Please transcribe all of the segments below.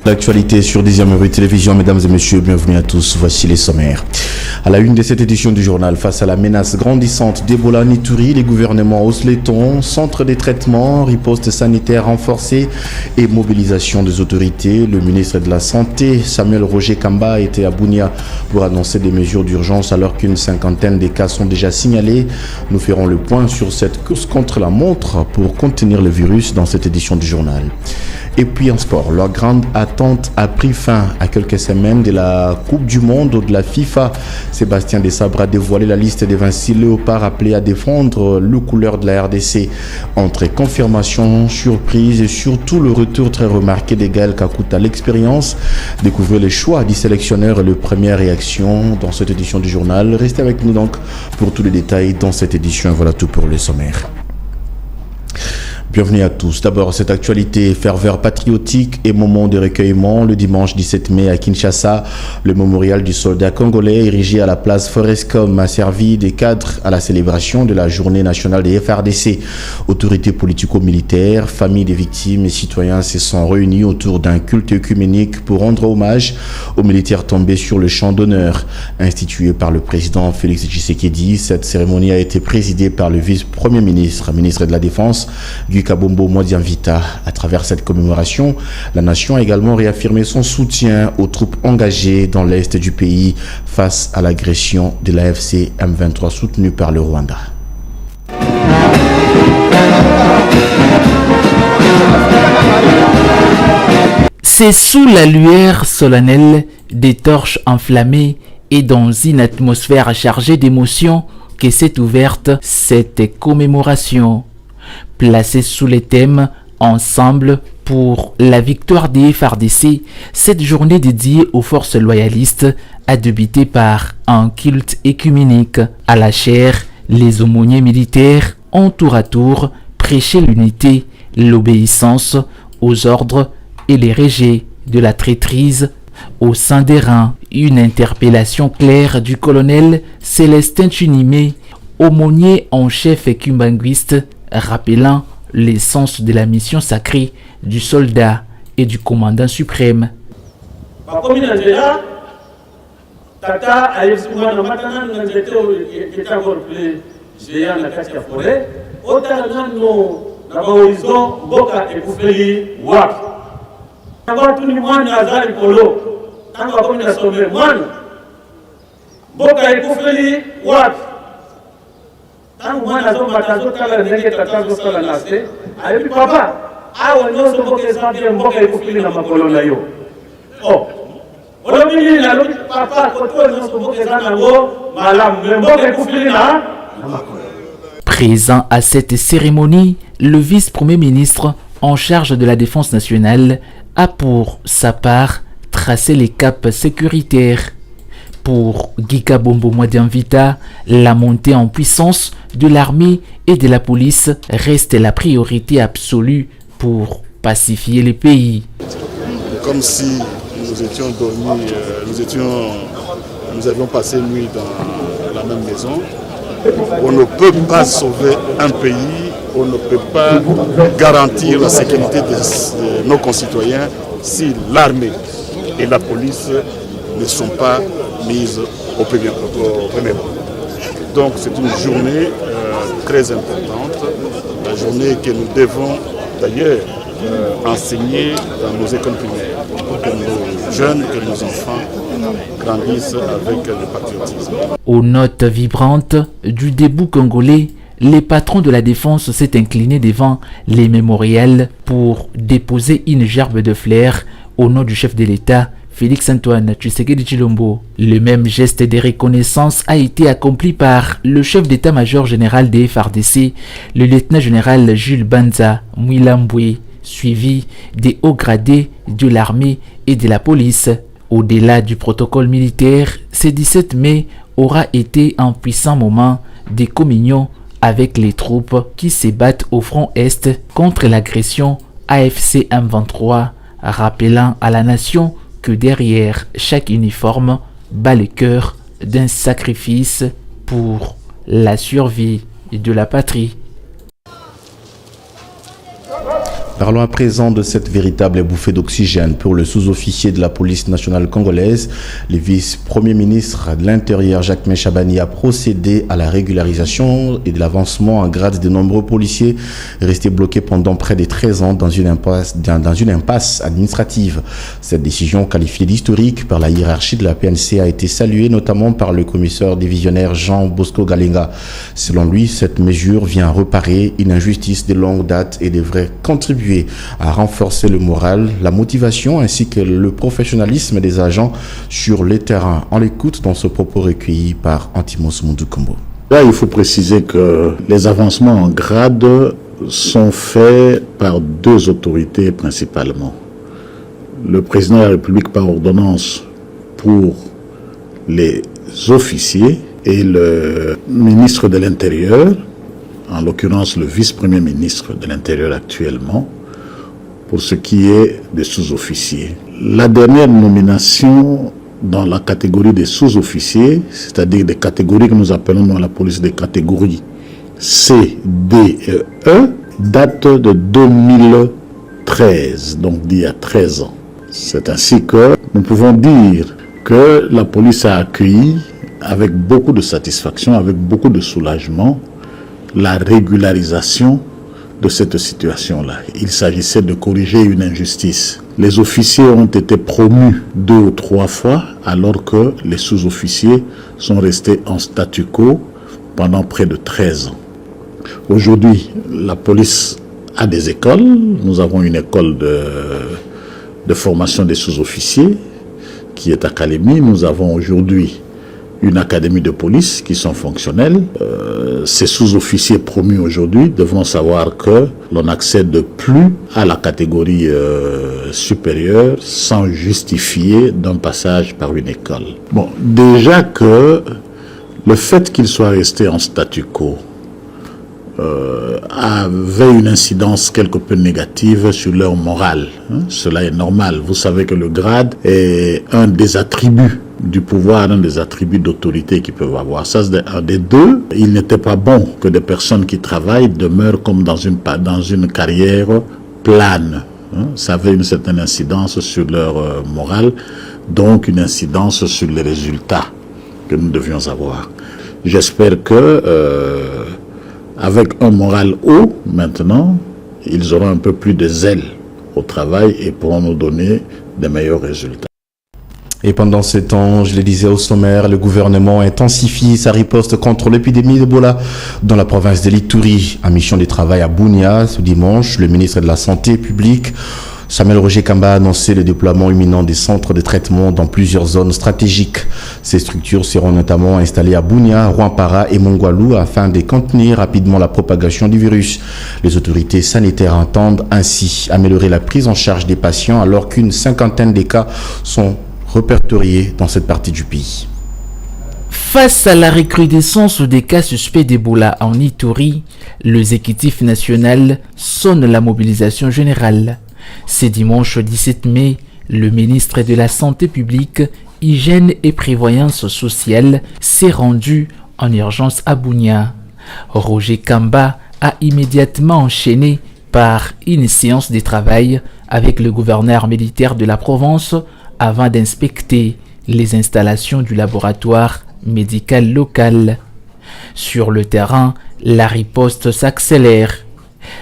L'actualité sur Deuxième Rue Télévision, mesdames et messieurs, bienvenue à tous, voici les sommaires. À la une de cette édition du journal, face à la menace grandissante d'Ebola en Ituri, les gouvernements haussent les tons, centre des traitements, riposte sanitaire renforcée et mobilisation des autorités. Le ministre de la Santé, Samuel Roger Kamba, était à Bunia pour annoncer des mesures d'urgence alors qu'une cinquantaine de cas sont déjà signalés. Nous ferons le point sur cette course contre la montre pour contenir le virus dans cette édition du journal. Et puis en sport, leur grande attente a pris fin à quelques semaines de la Coupe du Monde de la FIFA. Sébastien Desabre a dévoilé la liste des 26 léopards appelés à défendre le couleur de la RDC. Entre confirmation, surprise et surtout le retour très remarqué des Gaël Kakuta à l'expérience. Découvrez les choix du sélectionneur et les premières réactions dans cette édition du journal. Restez avec nous donc pour tous les détails dans cette édition. Voilà tout pour le sommaire. Bienvenue à tous. D'abord, cette actualité, ferveur patriotique et moment de recueillement. Le dimanche 17 mai à Kinshasa, le mémorial du soldat congolais érigé à la place Forescom a servi des cadres à la célébration de la journée nationale des FRDC. Autorités politico-militaires, familles des victimes et citoyens se sont réunis autour d'un culte œcuménique pour rendre hommage aux militaires tombés sur le champ d'honneur. Institué par le président Félix Tshisekedi, cette cérémonie a été présidée par le vice-premier ministre, ministre de la Défense, Kabombo Modianvita. À travers cette commémoration, la nation a également réaffirmé son soutien aux troupes engagées dans l'est du pays face à l'agression de l'AFC M23 soutenue par le Rwanda. C'est sous la lueur solennelle des torches enflammées et dans une atmosphère chargée d'émotions que s'est ouverte cette commémoration. Placée sous les thèmes « Ensemble pour la victoire des FARDC », cette journée dédiée aux forces loyalistes a débuté par un culte œcuménique. À la chaire, les aumôniers militaires ont tour à tour prêché l'unité, l'obéissance aux ordres et les rejets de la traîtrise au sein des rangs. Une interpellation claire du colonel Célestin Chunimé, aumônier en chef écumbanguiste, rappelant l'essence de la mission sacrée du soldat et du commandant suprême. Présent à cette cérémonie, le vice-premier ministre en charge de la défense nationale a pour sa part tracé les caps sécuritaires. Pour Gika Bombo Modianvita, la montée en puissance de l'armée et de la police reste la priorité absolue pour pacifier le pays. Comme si nous étions dormis, nous avions passé nuit dans la même maison. On ne peut pas sauver un pays, on ne peut pas garantir la sécurité de nos concitoyens si l'armée et la police ne sont pas mises au premier plan. Donc c'est une journée très importante, la journée que nous devons d'ailleurs enseigner dans nos écoles primaires pour que nos jeunes, que nos enfants grandissent avec le patriotisme. Aux notes vibrantes du debout congolais, les patrons de la défense s'est incliné devant les mémorials pour déposer une gerbe de fleurs au nom du chef de l'État, Félix-Antoine Tshisekedi Tshilombo. Le même geste de reconnaissance a été accompli par le chef d'état-major général des FARDC, le lieutenant-général Jules Banza Mwilambwe, suivi des hauts gradés de l'armée et de la police. Au-delà du protocole militaire, ce 17 mai aura été un puissant moment de communion avec les troupes qui se battent au front Est contre l'agression AFC M23, rappelant à la nation que derrière chaque uniforme bat le cœur d'un sacrifice pour la survie de la patrie. Parlons à présent de cette véritable bouffée d'oxygène pour le sous-officier de la police nationale congolaise. Le vice-premier ministre de l'Intérieur, Jacques Chabani, a procédé à la régularisation et de l'avancement en grade de nombreux policiers restés bloqués pendant près de 13 ans dans une impasse administrative. Cette décision, qualifiée d'historique par la hiérarchie de la PNC, a été saluée notamment par le commissaire divisionnaire Jean Bosco Galenga. Selon lui, cette mesure vient réparer une injustice de longue date et devrait contribuer à renforcer le moral, la motivation ainsi que le professionnalisme des agents sur le terrain. On l'écoute dans ce propos recueilli par Antimos Mundukumbo. Là, il faut préciser que les avancements en grade sont faits par deux autorités principalement. Le président de la République par ordonnance pour les officiers et le ministre de l'Intérieur, en l'occurrence le vice-premier ministre de l'Intérieur actuellement, pour ce qui est des sous-officiers. La dernière nomination dans la catégorie des sous-officiers, c'est-à-dire des catégories que nous appelons dans la police des catégories C, D et E, date de 2013, donc d'il y a 13 ans. C'est ainsi que nous pouvons dire que la police a accueilli avec beaucoup de satisfaction, avec beaucoup de soulagement, la régularisation de cette situation-là. Il s'agissait de corriger une injustice. Les officiers ont été promus 2 ou 3 fois, alors que les sous-officiers sont restés en statu quo pendant près de 13 ans. Aujourd'hui, la police a des écoles. Nous avons une école de formation des sous-officiers qui est académie. Nous avons aujourd'hui une académie de police qui sont fonctionnels. Ces sous-officiers promus aujourd'hui devront savoir que l'on n'accède plus à la catégorie supérieure sans justifier d'un passage par une école. Bon, déjà que le fait qu'ils soient restés en statu quo avait une incidence quelque peu négative sur leur morale. Cela est normal. Vous savez que le grade est un des attributs du pouvoir, un des attributs d'autorité qu'ils peuvent avoir. Ça, c'est un des deux. Il n'était pas bon que des personnes qui travaillent demeurent comme dans une carrière plane. Ça avait une certaine incidence sur leur morale, donc une incidence sur les résultats que nous devions avoir. J'espère que avec un moral haut, maintenant, ils auront un peu plus de zèle au travail et pourront nous donner des meilleurs résultats. Et pendant ce temps, je le disais au sommaire, le gouvernement intensifie sa riposte contre l'épidémie d'Ebola dans la province de l'Ituri. En mission de travail à Bunia, ce dimanche, le ministre de la Santé publique, Samuel Roger Kamba, a annoncé le déploiement imminent des centres de traitement dans plusieurs zones stratégiques. Ces structures seront notamment installées à Bunia, Rwampara et Mongwalu afin de contenir rapidement la propagation du virus. Les autorités sanitaires entendent ainsi améliorer la prise en charge des patients alors qu'une 50aine de cas sont répertoriés dans cette partie du pays. Face à la recrudescence des cas suspects d'Ebola en Ituri, l'exécutif national sonne la mobilisation générale. Ce dimanche 17 mai, le ministre de la Santé publique, Hygiène et Prévoyance sociale s'est rendu en urgence à Bunia. Roger Kamba a immédiatement enchaîné par une séance de travail avec le gouverneur militaire de la province avant d'inspecter les installations du laboratoire médical local. Sur le terrain, la riposte s'accélère.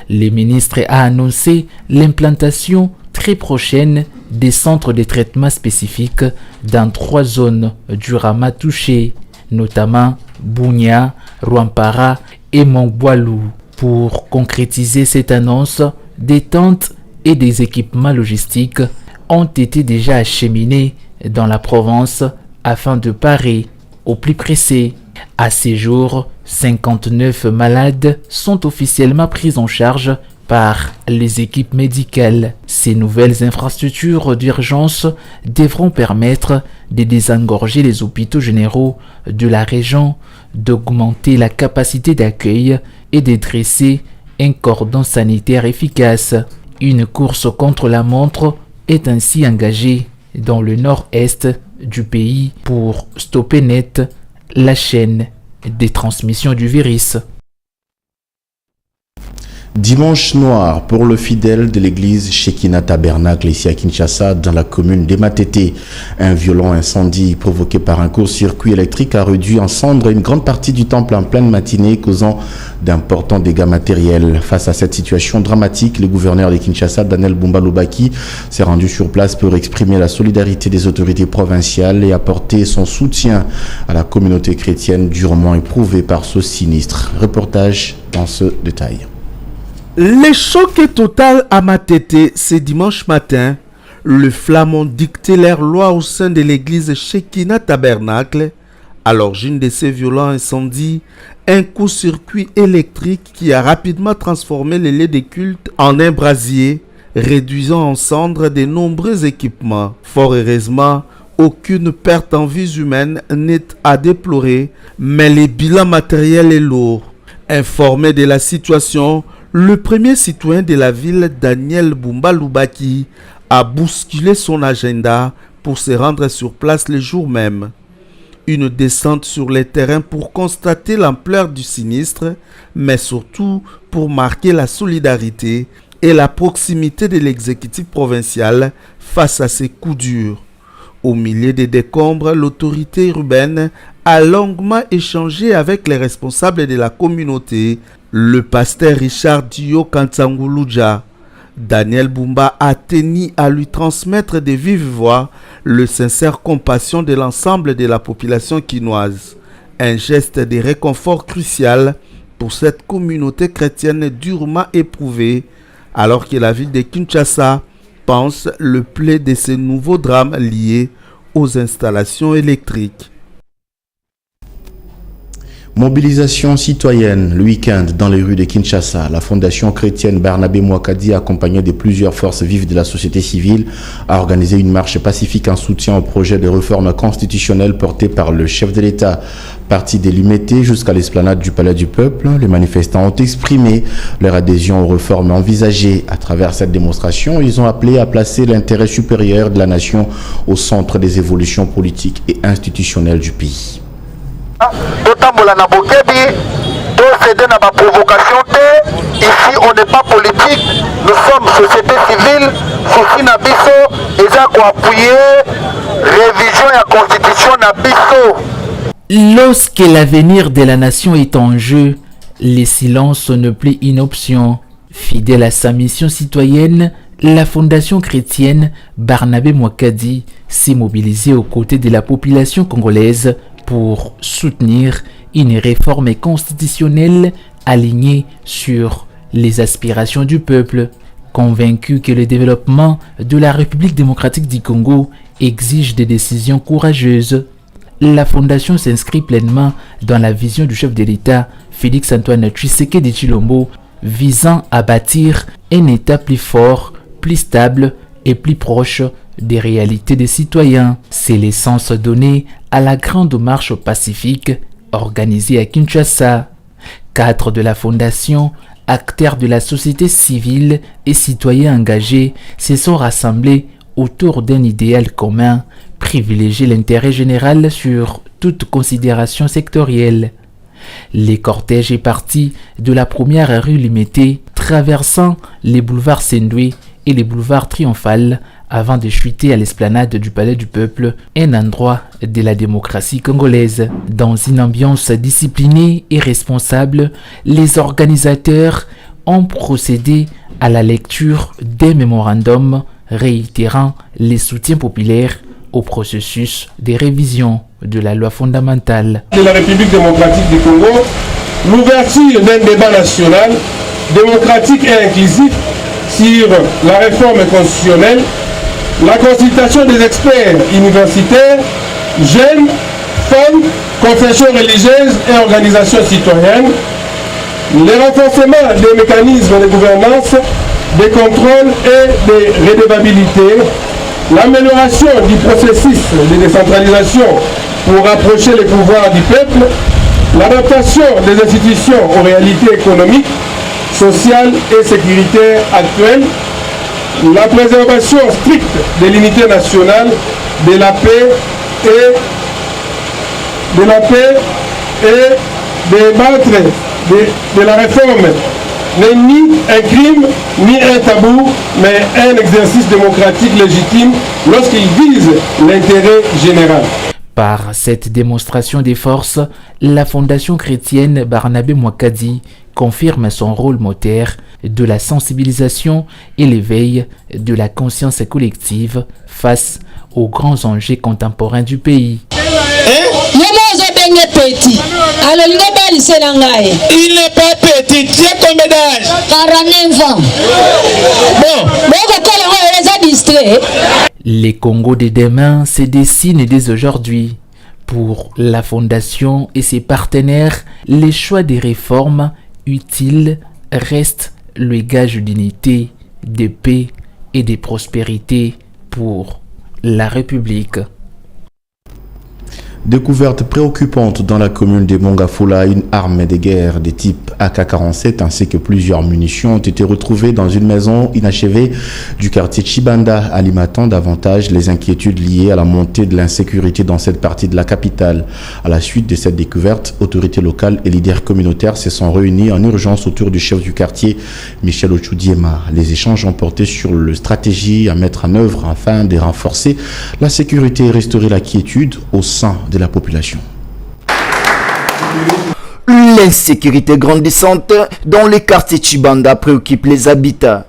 Le ministre a annoncé l'implantation très prochaine des centres de traitement spécifiques dans 3 zones du Rama touchées, notamment Bunia, Rwampara et Mongwalu. Pour concrétiser cette annonce, des tentes et des équipements logistiques ont été déjà acheminés dans la province afin de parer au plus pressé. À ces jours, 59 malades sont officiellement pris en charge par les équipes médicales. Ces nouvelles infrastructures d'urgence devront permettre de désengorger les hôpitaux généraux de la région, d'augmenter la capacité d'accueil et de dresser un cordon sanitaire efficace. Une course contre la montre est ainsi engagée dans le nord-est du pays pour stopper net la chaîne des transmissions du virus. Dimanche noir pour le fidèle de l'église Shekinah Tabernacle ici à Kinshasa dans la commune d'Ematete. Un violent incendie provoqué par un court-circuit électrique a réduit en cendres une grande partie du temple en pleine matinée, causant d'importants dégâts matériels. Face à cette situation dramatique, le gouverneur de Kinshasa, Daniel Bumba Lubaki, s'est rendu sur place pour exprimer la solidarité des autorités provinciales et apporter son soutien à la communauté chrétienne durement éprouvée par ce sinistre. Reportage dans ce détail. Le choc est total à Matete ce dimanche matin. Le flamand dictait leur loi au sein de l'église Shekinah Tabernacle. À l'origine de ces violents incendies, un court-circuit électrique qui a rapidement transformé les lieux de culte en un brasier, réduisant en cendres de nombreux équipements. Fort heureusement, aucune perte en vies humaines n'est à déplorer, mais le bilan matériel est lourd. Informé de la situation, le premier citoyen de la ville, Daniel Bumba Lubaki, a bousculé son agenda pour se rendre sur place le jour même. Une descente sur les terrains pour constater l'ampleur du sinistre, mais surtout pour marquer la solidarité et la proximité de l'exécutif provincial face à ces coups durs. Au milieu des décombres, l'autorité urbaine a longuement échangé avec les responsables de la communauté, le pasteur Richard Dio Kantsanguluja. Daniel Bumba a tenu à lui transmettre de vive voix le sincère compassion de l'ensemble de la population quinoise. Un geste de réconfort crucial pour cette communauté chrétienne durement éprouvée, alors que la ville de Kinshasa pense le plaid de ces nouveaux drames liés aux installations électriques. Mobilisation citoyenne le week-end dans les rues de Kinshasa. La fondation chrétienne Barnabé Mouakadi, accompagnée de plusieurs forces vives de la société civile, a organisé une marche pacifique en soutien au projet de réforme constitutionnelle porté par le chef de l'État. Parti de l'Imété jusqu'à l'esplanade du Palais du Peuple, les manifestants ont exprimé leur adhésion aux réformes envisagées. À travers cette démonstration, ils ont appelé à placer l'intérêt supérieur de la nation au centre des évolutions politiques et institutionnelles du pays. Ici on n'est pas politique, nous sommes société civile, souci na biso, eza ko appuyer révision ya constitution na biso. Lorsque l'avenir de la nation est en jeu, le silence n'est plus une option. Fidèle à sa mission citoyenne, la fondation chrétienne Barnabé Mouakadi s'est mobilisée aux côtés de la population congolaise pour soutenir une réforme constitutionnelle alignée sur les aspirations du peuple, convaincu que le développement de la République démocratique du Congo exige des décisions courageuses. La fondation s'inscrit pleinement dans la vision du chef de l'État, Félix-Antoine Tshisekedi Tshilombo, visant à bâtir un État plus fort, plus stable et plus proche des réalités des citoyens. C'est l'essence donnée à la grande marche pacifique organisée à Kinshasa. Cadres de la fondation, acteurs de la société civile et citoyens engagés se sont rassemblés autour d'un idéal commun, privilégier l'intérêt général sur toute considération sectorielle. Les cortèges est parti de la première rue Limété, traversant les boulevards Sendoué et les boulevards Triomphal avant de chuter à l'esplanade du Palais du Peuple, un endroit de la démocratie congolaise. Dans une ambiance disciplinée et responsable, les organisateurs ont procédé à la lecture des mémorandums réitérant les soutiens populaires au processus de révision de la loi fondamentale. De la République démocratique du Congo, l'ouverture d'un débat national démocratique et inclusif sur la réforme constitutionnelle, la consultation des experts universitaires, jeunes, femmes, confessions religieuses et organisations citoyennes, le renforcement des mécanismes de gouvernance, de contrôle et de redevabilité, l'amélioration du processus de décentralisation pour rapprocher les pouvoirs du peuple, l'adaptation des institutions aux réalités économiques, sociales et sécuritaires actuelles, la préservation stricte de l'unité nationale, de la paix et de débattre de la réforme n'est ni un crime, ni un tabou, mais un exercice démocratique légitime lorsqu'il vise l'intérêt général. Par cette démonstration des forces, la Fondation chrétienne Barnabé Mwakadi confirme son rôle moteur de la sensibilisation et l'éveil de la conscience collective face aux grands enjeux contemporains du pays. Il n'est pas petit, tu as combien d'âge? 49 ans. Bon, les Congo de demain se dessinent dès aujourd'hui. Pour la Fondation et ses partenaires, les choix des réformes utiles restent le gage d'unité, de paix et de prospérité pour la République. Découverte préoccupante dans la commune de Mongafula, une arme de guerre de type AK-47 ainsi que plusieurs munitions ont été retrouvées dans une maison inachevée du quartier Chibanda, alimentant davantage les inquiétudes liées à la montée de l'insécurité dans cette partie de la capitale. À la suite de cette découverte, autorités locales et leaders communautaires se sont réunis en urgence autour du chef du quartier, Michel Ochoudiema. Les échanges ont porté sur la stratégie à mettre en œuvre afin de renforcer la sécurité et restaurer la quiétude au sein de la population. L'insécurité grandissante dans les quartiers Chibanda préoccupe les habitants.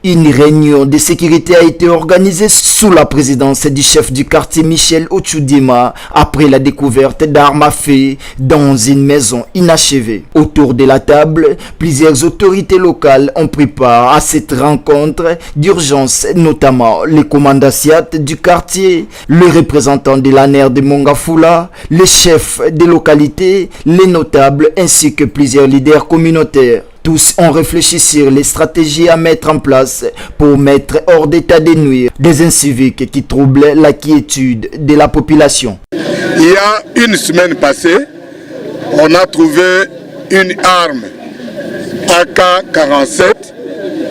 Une réunion de sécurité a été organisée sous la présidence du chef du quartier Michel Ochoudiema après la découverte d'armes à feu dans une maison inachevée. Autour de la table, plusieurs autorités locales ont pris part à cette rencontre d'urgence, notamment les commandants du quartier, le représentant de l'ANER de Mongafula, les chefs des localités, les notables ainsi que plusieurs leaders communautaires. Tous ont réfléchi sur les stratégies à mettre en place pour mettre hors d'état de nuire des inciviques qui troublent la quiétude de la population. Il y a une semaine passée, on a trouvé une arme AK-47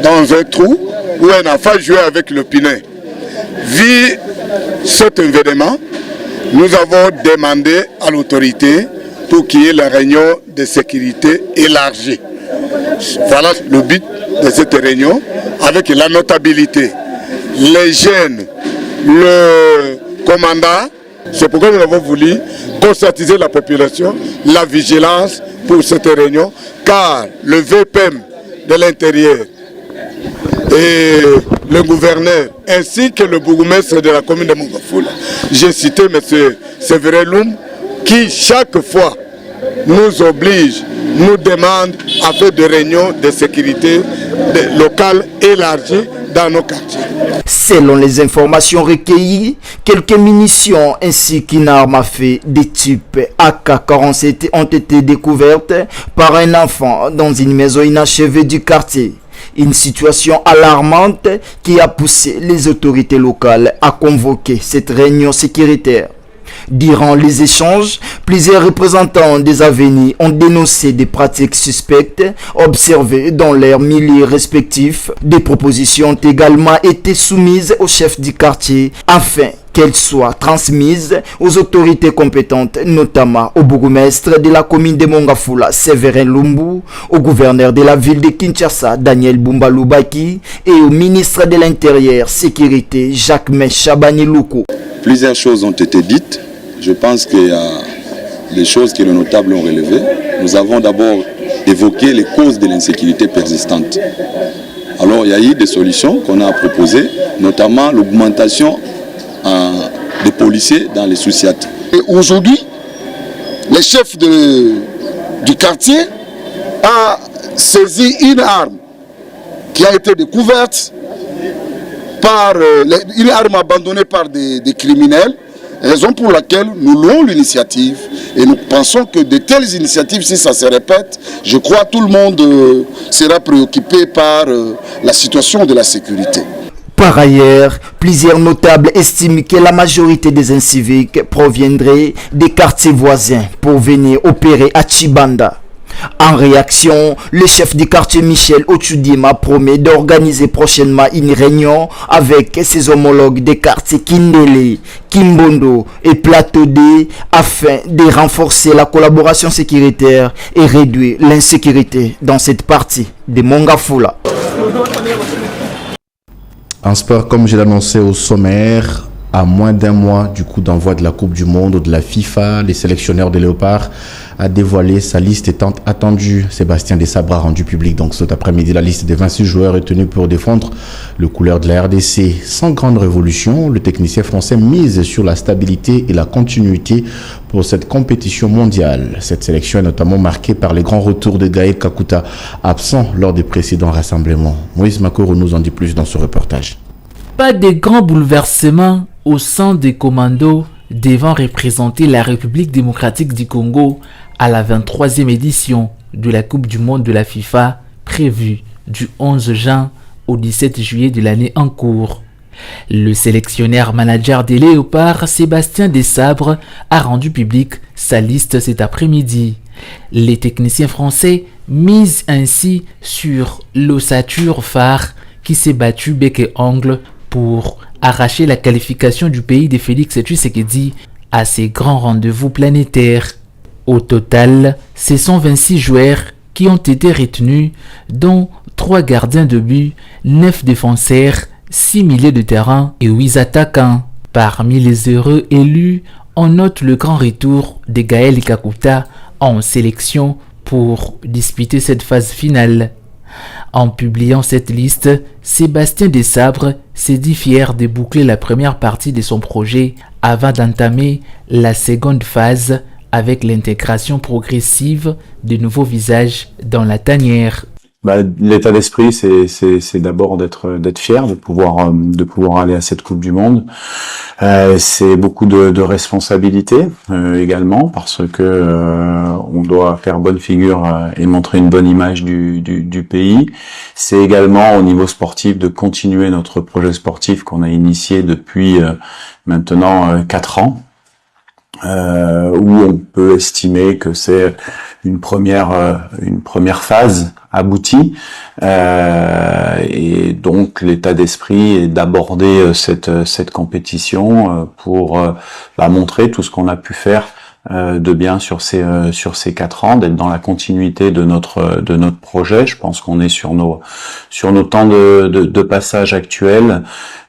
dans un trou où un enfant jouait avec le pinet. Vu cet événement, nous avons demandé à l'autorité pour qu'il y ait la réunion de sécurité élargie. Voilà le but de cette réunion, avec la notabilité, les jeunes, le commandant. C'est pourquoi nous avons voulu conscientiser la population, la vigilance pour cette réunion, car le VPM de l'intérieur et le gouverneur, ainsi que le bourgmestre de la commune de Mongafula, j'ai cité M. Séverin Loum, qui chaque fois nous oblige, nous demande à faire des réunions de sécurité locales élargies dans nos quartiers. Selon les informations recueillies, quelques munitions ainsi qu'une arme à feu de type AK-47 ont été découvertes par un enfant dans une maison inachevée du quartier. Une situation alarmante qui a poussé les autorités locales à convoquer cette réunion sécuritaire. Durant les échanges, plusieurs représentants des avenirs ont dénoncé des pratiques suspectes observées dans leurs milieux respectifs. Des propositions ont également été soumises au chef du quartier afin qu'elles soient transmises aux autorités compétentes, notamment au bourgmestre de la commune de Mongafula, Séverin Lumbu, au gouverneur de la ville de Kinshasa, Daniel Bumba-Lubaki, et au ministre de l'Intérieur, Sécurité, Jacques Chabani Loukou. Plusieurs choses ont été dites. Je pense qu'il y a des choses que les notables ont relevées. Nous avons d'abord évoqué les causes de l'insécurité persistante. Alors il y a eu des solutions qu'on a proposées, notamment l'augmentation des policiers dans les sous-siat. Aujourd'hui, le chef du quartier a saisi une arme qui a été découverte par une arme abandonnée par des criminels, raison pour laquelle nous louons l'initiative et nous pensons que de telles initiatives, si ça se répète, je crois que tout le monde sera préoccupé par la situation de la sécurité. Par ailleurs, plusieurs notables estiment que la majorité des inciviques proviendraient des quartiers voisins pour venir opérer à Chibanda. En réaction, le chef du quartier Michel Ochudima promet d'organiser prochainement une réunion avec ses homologues des quartiers Kindele, Kimbondo et Plateau D afin de renforcer la collaboration sécuritaire et réduire l'insécurité dans cette partie de Mongafula. En sport, comme je l'annonçais au sommaire, à moins d'un mois du coup d'envoi de la Coupe du Monde de la FIFA, les sélectionneurs de Léopard a dévoilé sa liste étant attendue. Sébastien Desabre a rendu public donc cet après-midi la liste des 26 joueurs retenus pour défendre le couleur de la RDC. Sans grande révolution, le technicien français mise sur la stabilité et la continuité pour cette compétition mondiale. Cette sélection est notamment marquée par les grands retours de Gaël Kakuta, absent lors des précédents rassemblements. Moïse Makoro nous en dit plus dans ce reportage. Pas de grands bouleversements au sein des commandos devant représenter la République démocratique du Congo à la 23e édition de la Coupe du Monde de la FIFA prévue du 11 juin au 17 juillet de l'année en cours. Le sélectionneur manager des Léopards, Sébastien Desabre, a rendu public sa liste cet après-midi. Les techniciens français misent ainsi sur l'ossature phare qui s'est battu bec et ongle pour arracher la qualification du pays de Félix Tshisekedi à ses grands rendez-vous planétaires. Au total, ce sont 26 joueurs qui ont été retenus, dont 3 gardiens de but, 9 défenseurs, 6 milieux de terrain et 8 attaquants. Parmi les heureux élus, on note le grand retour de Gaël Kakuta en sélection pour disputer cette phase finale. En publiant cette liste, Sébastien Desabre s'est dit fier de boucler la première partie de son projet avant d'entamer la seconde phase avec l'intégration progressive de nouveaux visages dans la tanière. L'état d'esprit, c'est d'abord d'être fier de pouvoir aller à cette Coupe du Monde. C'est beaucoup de responsabilités également parce que on doit faire bonne figure et montrer une bonne image du pays. C'est également au niveau sportif de continuer notre projet sportif qu'on a initié depuis maintenant 4 ans. Où on peut estimer que c'est une première phase aboutie, et donc l'état d'esprit est d'aborder cette compétition pour montrer tout ce qu'on a pu faire de bien sur ces 4 ans, d'être dans la continuité de notre projet. Je pense qu'on est sur nos temps de passage actuels,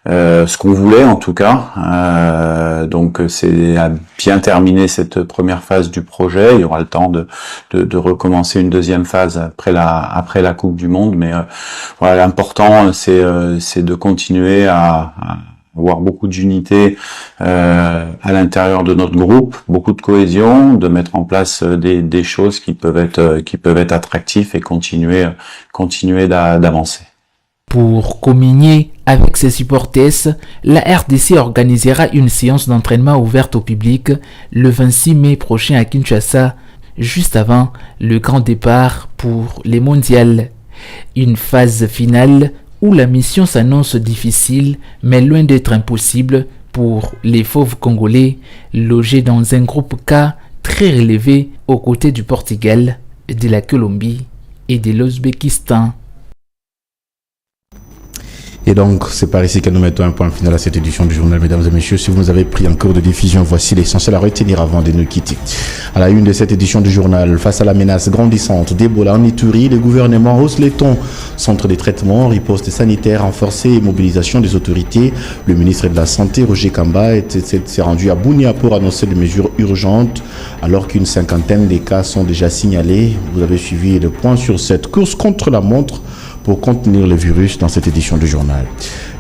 ce qu'on voulait en tout cas. Donc c'est à bien terminer cette première phase du projet. Il y aura le temps de recommencer une deuxième phase après la Coupe du Monde, mais voilà, l'important c'est de continuer à avoir beaucoup d'unité à l'intérieur de notre groupe, beaucoup de cohésion, de mettre en place des choses qui peuvent être attractives et continuer d'avancer. Pour communier avec ses supporters, la RDC organisera une séance d'entraînement ouverte au public le 26 mai prochain à Kinshasa, juste avant le grand départ pour les mondiales. Une phase finale où la mission s'annonce difficile, mais loin d'être impossible pour les fauves congolais logés dans un groupe K très relevé aux côtés du Portugal, de la Colombie et de l'Ouzbékistan. Et donc, c'est par ici que nous mettons un point final à cette édition du journal, mesdames et messieurs. Si vous nous avez pris en cours de diffusion, voici l'essentiel à retenir avant de nous quitter. À la une de cette édition du journal, face à la menace grandissante d'Ebola en Ituri, le gouvernement hausse les tons. Centre de traitement, riposte sanitaire renforcée et mobilisation des autorités. Le ministre de la Santé, Roger Kamba, s'est rendu à Bunia pour annoncer des mesures urgentes, alors qu'une 50aine de cas sont déjà signalés. Vous avez suivi le point sur cette course contre la montre pour contenir le virus dans cette édition du journal.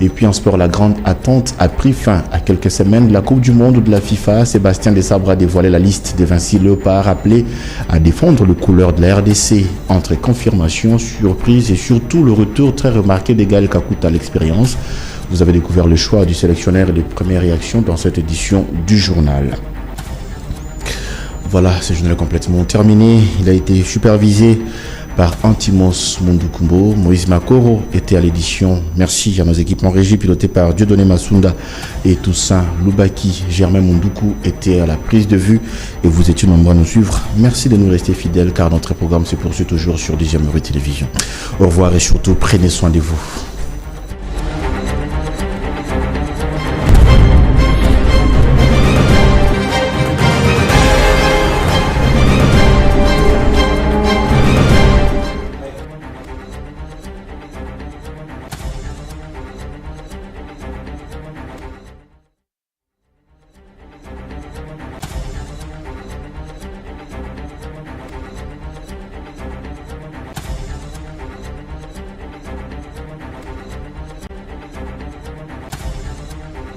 Et puis en sport, la grande attente a pris fin à quelques semaines de la Coupe du Monde de la FIFA. Sébastien Desabre a dévoilé la liste des 26 Léopards appelés à défendre le couleur de la RDC. Entre confirmation, surprise et surtout le retour très remarqué de Gaël Kakuta à l'expérience. Vous avez découvert le choix du sélectionneur et les premières réactions dans cette édition du journal. Voilà, ce journal est complètement terminé. Il a été supervisé par Antimos Mundukumbo. Moïse Makoro était à l'édition. Merci à nos équipes en régie pilotées par Dieudonné Masunda et Toussaint Loubaki. Germain Mundoukou était à la prise de vue et vous étiez nombreux à nous suivre. Merci de nous rester fidèles car notre programme se poursuit toujours sur Deuxième Rue Télévision. Au revoir et surtout prenez soin de vous.